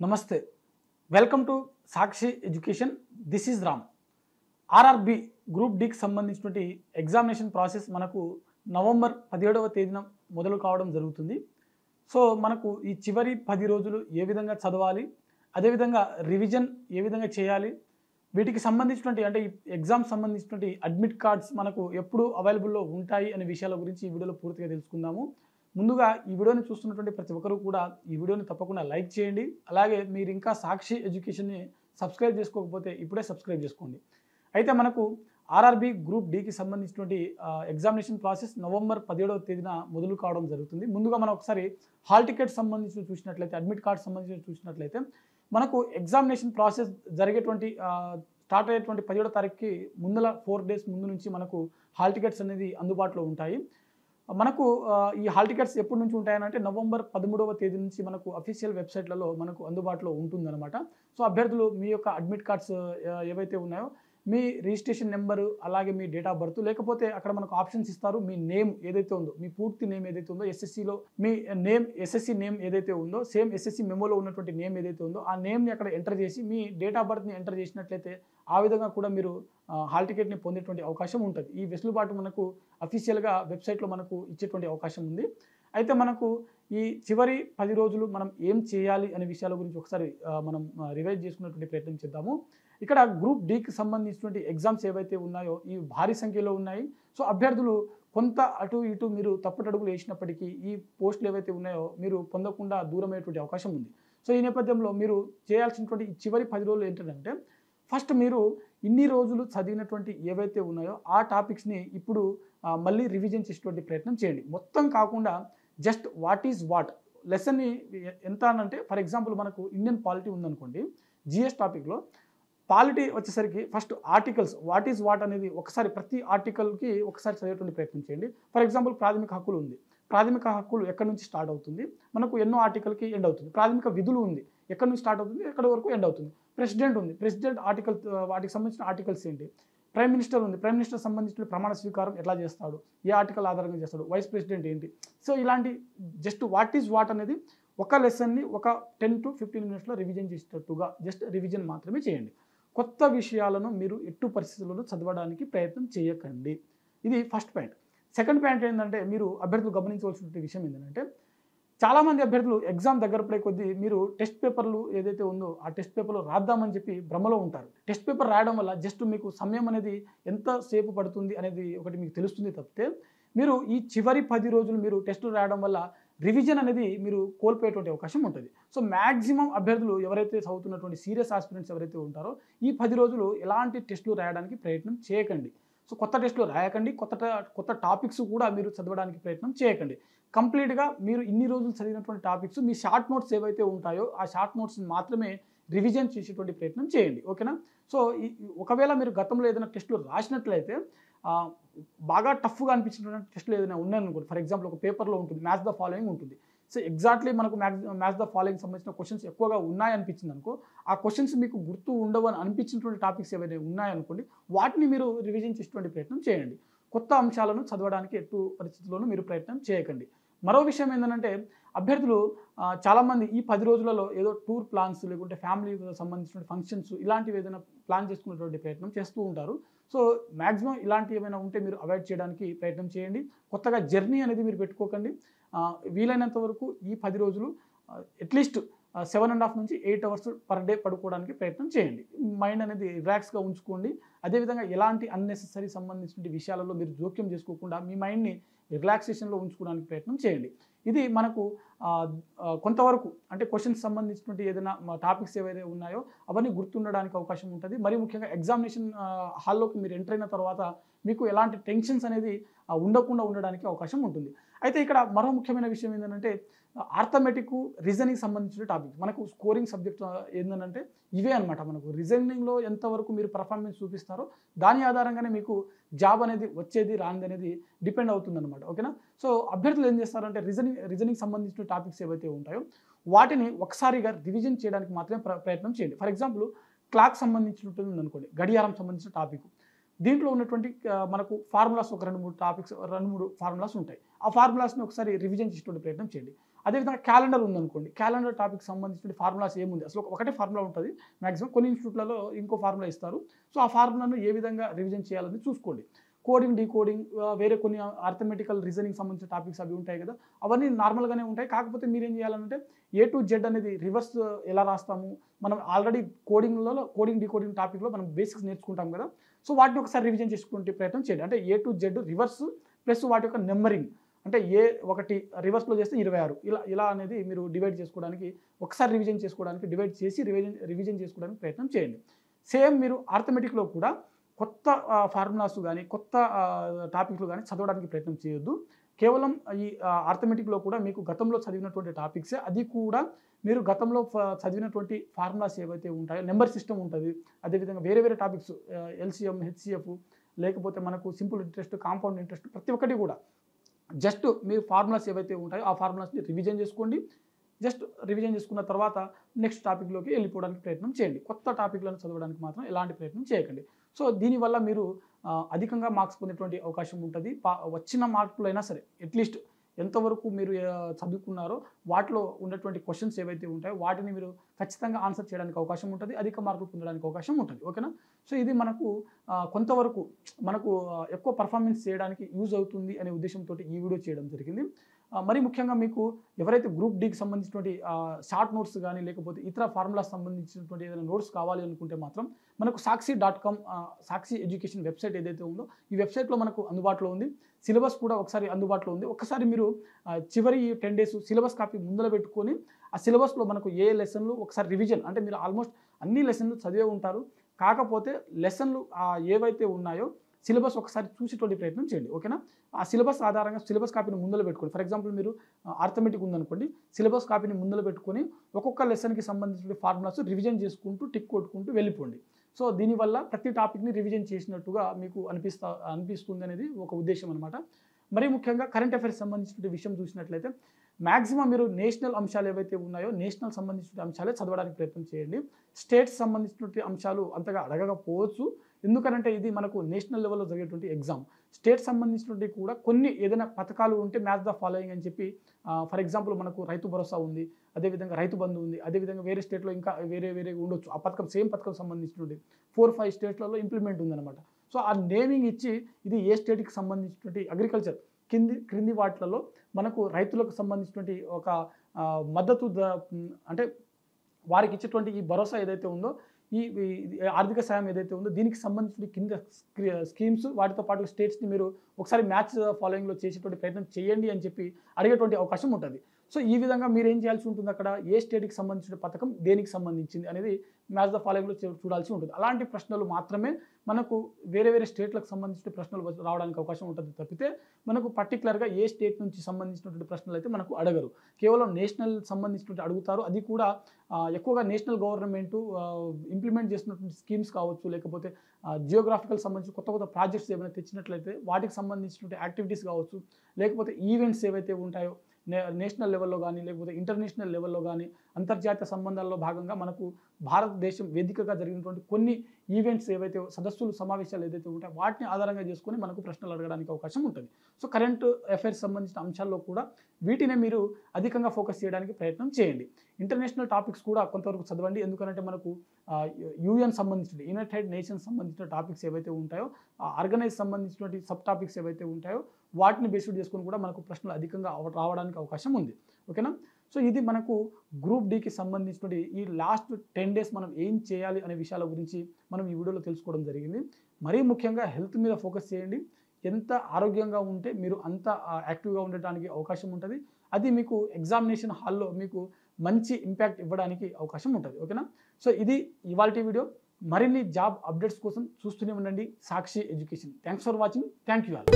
నమస్తే. Welcome to Sakshi education. This is Ram. RRB group డికి సంబంధించినటువంటి ఎగ్జామినేషన్ ప్రాసెస్ మనకు నవంబర్ 17వ తేదీన మొదలు కావడం జరుగుతుంది. సో మనకు ఈ చివరి 10 రోజులు ఏ విధంగా చదవాలి, అదేవిధంగా రివిజన్ ఏ విధంగా చేయాలి, వీటికి సంబంధించినటువంటి అంటే ఈ ఎగ్జామ్ సంబంధించినటువంటి అడ్మిట్ కార్డ్స్ మనకు ఎప్పుడు అవైలబుల్లో ఉంటాయి అనే విషయాల గురించి ఈ వీడియోలో పూర్తిగా తెలుసుకుందాము. ముందుగా ఈ వీడియోని చూస్తున్నటువంటి ప్రతి ఒక్కరు కూడా ఈ వీడియోని తప్పకుండా లైక్ చేయండి. అలాగే మీరు ఇంకా సాక్షి ఎడ్యుకేషన్ని సబ్స్క్రైబ్ చేసుకోకపోతే ఇప్పుడే సబ్స్క్రైబ్ చేసుకోండి. అయితే మనకు ఆర్ఆర్బి గ్రూప్ డికి సంబంధించినటువంటి ఎగ్జామినేషన్ ప్రాసెస్ నవంబర్ 17వ తేదీన మొదలు కావడం జరుగుతుంది. ముందుగా మనం ఒకసారి హాల్ టికెట్ సంబంధించి చూసినట్లయితే, అడ్మిట్ కార్డ్ సంబంధించి చూసినట్లయితే మనకు ఎగ్జామినేషన్ ప్రాసెస్ జరిగేటువంటి స్టార్ట్ అయ్యేటువంటి 17వ తారీఖుకి ముందల 4 డేస్ ముందు నుంచి మనకు హాల్ టికెట్స్ అనేది అందుబాటులో ఉంటాయి. మనకు ఈ హాల్ టికెట్స్ ఎప్పటి నుంచి ఉంటాయనంటే నవంబర్ 13వ తేదీ నుంచి మనకు అఫీషియల్ వెబ్సైట్లలో మనకు అందుబాటులో ఉంటుందన్నమాట. సో అభ్యర్థులు మీ యొక్క అడ్మిట్ కార్డ్స్ ఏవైతే ఉన్నాయో మీ రిజిస్ట్రేషన్ నెంబరు, అలాగే మీ డేట్ ఆఫ్ బర్త్, లేకపోతే అక్కడ మనకు ఆప్షన్స్ ఇస్తారు. మీ నేమ్ ఏదైతే ఉందో, మీ పూర్తి నేమ్ ఏదైతే ఉందో, ఎస్ఎస్సిలో మీ నేమ్, ఎస్ఎస్సి నేమ్ ఏదైతే ఉందో, సేమ్ ఎస్ఎస్సి మెమోలో ఉన్నటువంటి నేమ్ ఏదైతే ఉందో ఆ నేమ్ని అక్కడ ఎంటర్ చేసి మీ డేట్ ఆఫ్ బర్త్ని ఎంటర్ చేసినట్లయితే ఆ విధంగా కూడా మీరు హాల్ టికెట్ని పొందేటువంటి అవకాశం ఉంటుంది. ఈ వెసులుబాటు మనకు అఫీషియల్గా వెబ్సైట్లో మనకు ఇచ్చేటువంటి అవకాశం ఉంది. అయితే మనకు ఈ చివరి 10 రోజులు మనం ఏం చేయాలి అనే విషయాల గురించి ఒకసారి మనం రివైజ్ చేసుకునేటువంటి ప్రయత్నం చేద్దాము. ఇక్కడ గ్రూప్ డికి సంబంధించినటువంటి ఎగ్జామ్స్ ఏవైతే ఉన్నాయో ఇవి భారీ సంఖ్యలో ఉన్నాయి. సో అభ్యర్థులు కొంత అటు ఇటు మీరు తప్పటడుగులు వేసినప్పటికీ ఈ పోస్టులు ఏవైతే ఉన్నాయో మీరు పొందకుండా దూరమయ్యేటువంటి అవకాశం ఉంది. సో ఈ నేపథ్యంలో మీరు చేయాల్సినటువంటి ఈ చివరి 10 రోజులు ఏంటంటే, ఫస్ట్ మీరు ఇన్ని రోజులు చదివినటువంటి ఏవైతే ఉన్నాయో ఆ టాపిక్స్ని ఇప్పుడు మళ్ళీ రివిజన్ చేసేటువంటి ప్రయత్నం చేయండి. మొత్తం కాకుండా జస్ట్ వాట్ ఈజ్ వాట్ లెసన్ని ఎంత అనంటే, ఫర్ ఎగ్జాంపుల్ మనకు ఇండియన్ పాలిటీ ఉందనుకోండి, జిఎస్ టాపిక్లో పాలిటీ వచ్చేసరికి first articles what is what అనేది ఒకసారి ప్రతి ఆర్టికల్కి ఒకసారి చదివేటువంటి ప్రయత్నం చేయండి. ఫర్ ఎగ్జాంపుల్ ప్రాథమిక హక్కులు ఉంది, ప్రాథమిక హక్కులు ఎక్కడి నుంచి స్టార్ట్ అవుతుంది, మనకు ఎన్నో ఆర్టికల్కి ఎండ్ అవుతుంది. ప్రాథమిక విధులు ఉంది, ఎక్కడి నుంచి స్టార్ట్ అవుతుంది, ఎక్కడి వరకు ఎండ్ అవుతుంది. ప్రెసిడెంట్ ఉంది, ప్రెసిడెంట్ ఆర్టికల్, వాటికి సంబంధించిన ఆర్టికల్స్ ఏంటి. ప్రైమ్ మినిస్టర్ ఉంది, ప్రైమ్ మినిస్టర్ సంబంధించిన ప్రమాణ స్వీకారం ఎట్లా చేస్తాడు, ఏ ఆర్టికల్ ఆధారంగా చేస్తాడు, వైస్ ప్రెసిడెంట్ ఏంటి. సో ఇలాంటి జస్ట్ వాట్ ఈజ్ వాట్ అనేది ఒక లెసన్ని ఒక 10 to 15 మినిట్స్లో రివిజన్ చేసేటట్టుగా జస్ట్ రివిజన్ మాత్రమే చేయండి. కొత్త విషయాలను మీరు ఎట్టు పరిస్థితుల్లో చదవడానికి ప్రయత్నం చేయకండి. ఇది ఫస్ట్ పాయింట్. సెకండ్ పాయింట్ ఏంటంటే, మీరు అభ్యర్థులు గమనించవలసిన విషయం ఏంటంటే, చాలామంది అభ్యర్థులు ఎగ్జామ్ దగ్గర పడే కొద్దీ మీరు టెస్ట్ పేపర్లు ఏదైతే ఉందో ఆ టెస్ట్ పేపర్లో రాద్దామని చెప్పి భ్రమలో ఉంటారు. టెస్ట్ పేపర్ రాయడం వల్ల జస్ట్ మీకు సమయం అనేది ఎంతసేపు పడుతుంది అనేది ఒకటి మీకు తెలుస్తుంది తప్పితే, మీరు ఈ చివరి 10 రోజులు మీరు టెస్టులు రాయడం వల్ల రివిజన్ అనేది మీరు కోల్పోయేటువంటి అవకాశం ఉంటుంది. సో మ్యాక్సిమం అభ్యర్థులు ఎవరైతే చదువుతున్నటువంటి సీరియస్ ఆస్పిరెంట్స్ ఎవరైతే ఉంటారో ఈ 10 రోజులు ఎలాంటి టెస్టులు రాయడానికి ప్రయత్నం చేయకండి. సో కొత్త టెస్టులు రాయకండి, కొత్త టాపిక్స్ కూడా మీరు చదవడానికి ప్రయత్నం చేయకండి. కంప్లీట్గా మీరు ఇన్ని రోజులు చదివినటువంటి టాపిక్స్, మీ షార్ట్ నోట్స్ ఏవైతే ఉంటాయో ఆ షార్ట్ నోట్స్ని మాత్రమే రివిజన్ చేసేటువంటి ప్రయత్నం చేయండి. ఓకేనా? సో ఒకవేళ మీరు గతంలో ఏదైనా టెస్టులు రాసినట్లయితే బాగా టఫ్గా అనిపించినటువంటి టెస్టులు ఏదైనా ఉన్నాయనుకోండి, ఫర్ ఎగ్జాంపుల్ ఒక పేపర్లో ఉంటుంది మ్యాథ్స్ ద ఫాలోయింగ్ ఉంటుంది. సో ఎగ్జాక్ట్లీ మనకు మ్యాథ్స్ ద ఫాలోయింగ్ సంబంధించిన క్వశ్చన్స్ ఎక్కువగా ఉన్నాయనిపించింది అనుకో, ఆ క్వశ్చన్స్ మీకు గుర్తు ఉండవు అని అనిపించినటువంటి టాపిక్స్ ఏవైనా ఉన్నాయనుకోండి, వాటిని మీరు రివిజన్ చేసేటువంటి ప్రయత్నం చేయండి. కొత్త అంశాలను చదవడానికి ఎటు పరిస్థితుల్లోనూ మీరు ప్రయత్నం చేయకండి. మరో విషయం ఏంటంటే, అభ్యర్థులు చాలామంది ఈ 10 రోజులలో ఏదో టూర్ ప్లాన్స్, లేకుంటే ఫ్యామిలీకి సంబంధించిన ఫంక్షన్స్ ఇలాంటివి ఏదైనా ప్లాన్ చేసుకునేటువంటి ప్రయత్నం చేస్తూ ఉంటారు. సో మ్యాక్సిమం ఇలాంటివి ఏమైనా ఉంటే మీరు అవాయిడ్ చేయడానికి ప్రయత్నం చేయండి. కొత్తగా జర్నీ అనేది మీరు పెట్టుకోకండి. వీలైనంత వరకు ఈ 10 రోజులు అట్లీస్ట్ 7.5 నుంచి 8 అవర్స్ పర్ డే పడుకోవడానికి ప్రయత్నం చేయండి. మైండ్ అనేది రిలాక్స్గా ఉంచుకోండి. అదేవిధంగా ఎలాంటి అన్నెసెసరీ సంబంధించిన విషయాలలో మీరు జోక్యం చేసుకోకుండా మీ మైండ్ని రిలాక్సేషన్లో ఉంచుకోవడానికి ప్రయత్నం చేయండి. ఇది మనకు కొంతవరకు అంటే క్వశ్చన్స్ సంబంధించినటువంటి ఏదైనా టాపిక్స్ ఏవైతే ఉన్నాయో అవన్నీ గుర్తుండడానికి అవకాశం ఉంటుంది. మరి ముఖ్యంగా ఎగ్జామినేషన్ హాల్లోకి మీరు ఎంటర్ అయిన తర్వాత మీకు ఎలాంటి టెన్షన్స్ అనేది ఉండకుండా ఉండడానికి అవకాశం ఉంటుంది. అయితే ఇక్కడ మరో ముఖ్యమైన విషయం ఏంటంటే, ఆర్థమెటిక్, రీజనింగ్ సంబంధించిన టాపిక్ మనకు స్కోరింగ్ సబ్జెక్ట్ ఏంటంటే ఇవే అనమాట. మనకు రీజనింగ్లో ఎంతవరకు మీరు పర్ఫార్మెన్స్ చూపిస్తారో దాని ఆధారంగానే మీకు జాబ్ అనేది వచ్చేది రానిది అనేది డిపెండ్ అవుతుందన్నమాట. ఓకేనా? సో అభ్యర్థులు ఏం చేస్తారంటే రీజనింగ్ సంబంధించిన టాపిక్స్ ఏవైతే ఉంటాయో వాటిని ఒకసారిగా రివిజన్ చేయడానికి మాత్రమే ప్రయత్నం చేయండి. ఫర్ ఎగ్జాంపుల్ క్లాక్ సంబంధించినట్టు ఉందనుకోండి, గడియారం సంబంధించిన టాపిక్, దీంట్లో ఉన్నటువంటి మనకు ఫార్ములాస్ ఒక 2-3 టాపిక్స్, 2-3 ఫార్ములాస్ ఉంటాయి. ఆ ఫార్ములాస్ని ఒకసారి రివిజన్ చేసేటువంటి ప్రయత్నం చేయండి. అదేవిధంగా క్యాలెండర్ ఉందనుకోండి, క్యాలెండర్ టాపిక్ సంబంధించిన ఫార్ములాస్ ఏముంది, అసలు ఒకటే ఫార్ములా ఉంటుంది మ్యాక్సిమం, కొన్ని ఇన్స్టిట్యూట్లలో ఇంకో ఫార్ములా ఇస్తారు. సో ఆ ఫార్ములాను ఏ విధంగా రివిజన్ చేయాలని చూసుకోండి. కోడింగ్, డీకోడింగ్, వేరే కొన్ని అర్థమెటికల్ రీజనింగ్ సంబంధించిన టాపిక్స్ అవి ఉంటాయి కదా, అవన్నీ నార్మల్గానే ఉంటాయి. కాకపోతే మీరేం చేయాలంటే A to Z అనేది రివర్స్ ఎలా రాస్తాము, మనం ఆల్రెడీ కోడింగ్ డీకోడింగ్ టాపిక్లో మనం బేసిక్స్ నేర్చుకుంటాం కదా, సో వాటిని ఒకసారి రివిజన్ చేసుకుంటే ప్రయత్నం చేయండి. అంటే A to Z reverse plus వాటి యొక్క నెంబరింగ్, అంటే A1 రివర్స్లో చేస్తే 26 ఇలా అనేది మీరు డివైడ్ చేసుకోవడానికి, ఒకసారి రివిజన్ చేసుకోవడానికి డివైడ్ చేసి రివిజన్ చేసుకోవడానికి ప్రయత్నం చేయండి. సేమ్ మీరు ఆర్థమెటిక్లో కూడా కొత్త ఫార్ములాస్ కానీ కొత్త టాపిక్లు కానీ చదవడానికి ప్రయత్నం చేయొద్దు. కేవలం ఈ ఆర్థమెటిక్లో కూడా మీకు గతంలో చదివినటువంటి టాపిక్సే, అది కూడా మీరు గతంలో చదివినటువంటి ఫార్ములాస్ ఏవైతే ఉంటాయో, నెంబర్ సిస్టమ్ ఉంటుంది, అదేవిధంగా వేరే వేరే టాపిక్స్ LCM, HCF, లేకపోతే మనకు సింపుల్ ఇంట్రెస్ట్, కాంపౌండ్ ఇంట్రెస్ట్, ప్రతి ఒక్కటి కూడా జస్ట్ మీరు ఫార్ములాస్ ఏవైతే ఉంటాయో ఆ ఫార్ములాస్ని రివిజన్ చేసుకోండి. జస్ట్ రివిజన్ చేసుకున్న తర్వాత నెక్స్ట్ టాపిక్లోకి వెళ్ళిపోవడానికి ప్రయత్నం చేయండి. కొత్త టాపిక్లను చదవడానికి మాత్రం ఎలాంటి ప్రయత్నం చేయకండి. సో దీనివల్ల మీరు అధికంగా మార్క్స్ పొందేటువంటి అవకాశం ఉంటుంది. వచ్చిన మార్కులైనా సరే అట్లీస్ట్ ఎంతవరకు మీరు చదువుకున్నారో వాటిలో ఉన్నటువంటి క్వశ్చన్స్ ఏవైతే ఉంటాయో వాటిని మీరు ఖచ్చితంగా ఆన్సర్ చేయడానికి అవకాశం ఉంటుంది, అధిక మార్కులు పొందడానికి అవకాశం ఉంటుంది. ఓకేనా? సో ఇది మనకు కొంతవరకు మనకు ఎక్కువ పర్ఫార్మెన్స్ చేయడానికి యూజ్ అవుతుంది అనే ఉద్దేశంతో ఈ వీడియో చేయడం జరిగింది. మరి ముఖ్యంగా మీకు ఎవరైతే గ్రూప్ డీకి సంబంధించినటువంటి షార్ట్ నోట్స్ కానీ లేకపోతే ఇతర ఫార్ములాస్ సంబంధించినటువంటి ఏదైనా నోట్స్ కావాలి అనుకుంటే మాత్రం మనకు సాక్షి.com సాక్షి ఎడ్యుకేషన్ వెబ్సైట్ ఏదైతే ఉందో ఈ వెబ్సైట్లో మనకు అందుబాటులో ఉంది. సిలబస్ కూడా ఒకసారి అందుబాటులో ఉంది. ఒక్కసారి మీరు చివరి 10 days సిలబస్ కాపీ ముందర పెట్టుకొని ఆ సిలబస్లో మనకు ఏ లెసన్లు ఒకసారి రివిజన్, అంటే మీరు ఆల్మోస్ట్ అన్ని లెసన్లు చదివే ఉంటారు, కాకపోతే లెసన్లు ఏవైతే ఉన్నాయో సిలబస్ ఒకసారి చూసేటువంటి ప్రయత్నం చేయండి. ఓకేనా? ఆ సిలబస్ ఆధారంగా సిలబస్ కాపీని ముందర పెట్టుకోండి. ఫర్ ఎగ్జాంపుల్ మీరు ఆర్థమెటిక్ ఉందనుకోండి, సిలబస్ కాపీని ముందర పెట్టుకొని ఒక్కొక్క లెసన్కి సంబంధించిన ఫార్ములాస్ రివిజన్ చేసుకుంటూ టిక్ కొట్టుకుంటూ వెళ్ళిపోండి. సో దీనివల్ల ప్రతి టాపిక్ని రివిజన్ చేసినట్టుగా మీకు అనిపిస్తుంది అనేది ఒక ఉద్దేశం అనమాట. మరీ ముఖ్యంగా కరెంట్ అఫైర్స్ సంబంధించిన విషయం చూసినట్లయితే మ్యాక్సిమం మీరు నేషనల్ అంశాలు ఏవైతే ఉన్నాయో నేషనల్ సంబంధించిన అంశాలే చదవడానికి ప్రయత్నం చేయండి. స్టేట్స్ సంబంధించినటువంటి అంశాలు అంతగా అడగకపోవచ్చు, ఎందుకనంటే ఇది మనకు నేషనల్ లెవెల్లో జరిగేటువంటి ఎగ్జామ్. స్టేట్ సంబంధించినటువంటి కూడా కొన్ని ఏదైనా పథకాలు ఉంటే మ్యాచ్ ద ఫాలోయింగ్ అని చెప్పి, ఫర్ ఎగ్జాంపుల్ మనకు రైతు భరోసా ఉంది, అదేవిధంగా రైతు బంధు ఉంది, అదేవిధంగా వేరే స్టేట్లో ఇంకా వేరే ఉండొచ్చు. ఆ పథకం సేమ్ పథకం సంబంధించినటువంటి 4-5 స్టేట్లలో ఇంప్లిమెంట్ ఉందన్నమాట. సో ఆ నేమింగ్ ఇచ్చి ఇది ఏ స్టేట్కి సంబంధించినటువంటి అగ్రికల్చర్ క్రింది వాటిలలో మనకు రైతులకు సంబంధించినటువంటి ఒక మద్దతు అంటే వారికి ఇచ్చేటువంటి ఈ భరోసా ఏదైతే ఉందో, ఈ ఆర్థిక సాయం ఏదైతే ఉందో దీనికి సంబంధించిన కింద స్కీమ్స్, వాటితో పాటు స్టేట్స్ని మీరు ఒకసారి మ్యాచ్ ఫాలోయింగ్లో చేసేటువంటి ప్రయత్నం చేయండి అని చెప్పి అడిగేటువంటి అవకాశం ఉంటుంది. సో ఈ విధంగా మీరు ఏం చేయాల్సి ఉంటుంది, అక్కడ ఏ స్టేట్కి సంబంధించిన పథకం దేనికి సంబంధించింది అనేది మ్యాచ్ ద ఫాలోయింగ్లో చూడాల్సి ఉంటుంది. అలాంటి ప్రశ్నలు మాత్రమే మనకు వేరే స్టేట్లకు సంబంధించిన ప్రశ్నలు రావడానికి అవకాశం ఉంటుంది తప్పితే మనకు పర్టికులర్గా ఏ స్టేట్ నుంచి సంబంధించినటువంటి ప్రశ్నలు అయితే మనకు అడగరు. కేవలం నేషనల్ సంబంధించినటువంటి అడుగుతారు. అది కూడా ఎక్కువగా నేషనల్ గవర్నమెంట్ ఇంప్లిమెంట్ చేస్తున్నటువంటి స్కీమ్స్ కావచ్చు, లేకపోతే జియోగ్రాఫికల్ సంబంధించి కొత్త ప్రాజెక్ట్స్ ఏమైనా తెచ్చినట్లయితే వాటికి సంబంధించినటువంటి యాక్టివిటీస్ కావచ్చు, లేకపోతే ఈవెంట్స్ ఏవైతే ఉంటాయో నేషనల్ లెవెల్లో కానీ లేకపోతే ఇంటర్నేషనల్ లెవెల్లో కానీ అంతర్జాతీయ సంబంధాల్లో భాగంగా మనకు భారతదేశం వేదికగా జరిగినటువంటి కొన్ని ఈవెంట్స్ ఏవైతే సదస్సులు సమావేశాలు ఏదైతే ఉంటాయో వాటిని ఆధారంగా చేసుకొని మనకు ప్రశ్నలు అడగడానికి అవకాశం ఉంటుంది. సో కరెంట్ అఫైర్స్ సంబంధించిన అంశాల్లో కూడా వీటినే మీరు అధికంగా ఫోకస్ చేయడానికి ప్రయత్నం చేయండి. ఇంటర్నేషనల్ టాపిక్స్ కూడా కొంతవరకు చదవండి, ఎందుకంటే మనకు UN సంబంధించిన యునైటెడ్ నేషన్స్ సంబంధించిన టాపిక్స్ ఏవైతే ఉంటాయో, ఆర్గనైజ్ సంబంధించినటువంటి సబ్ టాపిక్స్ ఏవైతే ఉంటాయో వాటిని బేస్డ్ చేసుకొని కూడా మనకు ప్రశ్నలు అధికంగా రావడానికి అవకాశం ఉంది. ఓకేనా? సో ఇది మనకు గ్రూప్ డీకి సంబంధించినటువంటి ఈ లాస్ట్ 10 days మనం ఏం చేయాలి అనే విషయాల గురించి మనం ఈ వీడియోలో తెలుసుకోవడం జరిగింది. మరీ ముఖ్యంగా హెల్త్ మీద ఫోకస్ చేయండి. ఎంత ఆరోగ్యంగా ఉంటే మీరు అంత యాక్టివ్గా ఉండటానికి అవకాశం ఉంటుంది. అది మీకు ఎగ్జామినేషన్ హాల్లో మీకు మంచి ఇంపాక్ట్ ఇవ్వడానికి అవకాశం ఉంటుంది. ఓకేనా? సో ఇది ఇవాల్టి వీడియో. మరిన్ని జాబ్ అప్డేట్స్ కోసం చూస్తూనే ఉండండి Sakshi education. Thanks for watching. Thank you all.